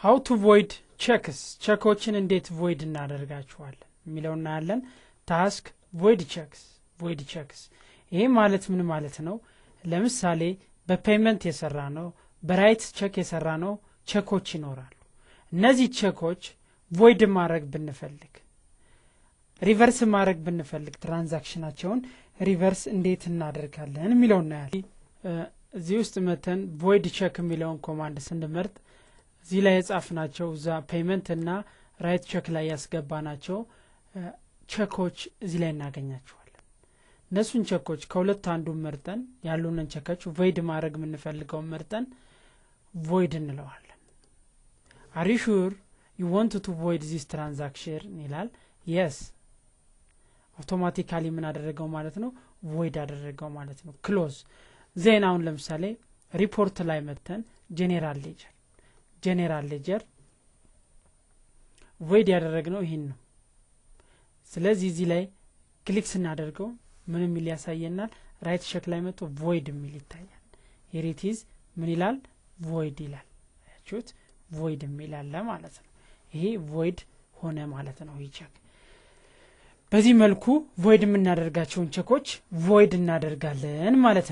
how to void checks ቸኮችን እንዴት void እናደርጋቸዋለን የሚለውን እናያለን task void checks ይሄ ማለት ምን ማለት ነው ለምሳሌ በፔመንት የሰራ ነው በራይት ቼክ የሰራ ነው ቸኮች ይኖራሉ እነዚህ ቸኮች void ማድረግ ብንፈልግ ሪቨርስ ማድረግ ብንፈልግ ትራንዛክሽናቸውን ሪቨርስ እንዴት እናደርጋለን የሚለውን እናያለን እዚህ ውስጥ መተን void check የሚለውን ኮማንድ ስንመርጥ እዚህ ላይ የጻፍናቸው ዛ ፔመንት እና ራይት ቼክ ላይ ያስገባናቸው ቸኮች እዚህ ላይ እናገኛቸዋለን እነሱን ቸኮች ከሁለት አንዱ መርጠን ያሉንን ቸኮች void ማድረግ የምንፈልገው መርጠን void እንለዋለን are you sure you want to void this transaction ይላል yes automatically ምን አደረገው ማለት ነው void አደረገው ማለት ነው close ዜናውን ለምሳሌ ሪፖርት ላይ መተን ጄኔራል ሌጀር void ያደረግነው ይሄን ነው ስለዚህ እዚህ ላይ ክሊክ ስናደርገው ምንም ያሳየናል ራይት ቼክ ላይ መጥቶ void የሚል ይታያል here it is ምን ይላል void ይላል አያችሁት void የሚል አለ ማለት ነው ይሄ void ሆነ ማለት ነው ይሄ ቼክ በዚህ መልኩ void የምናደርጋቸውን ቸኮች void እናደርጋለን ማለት ነው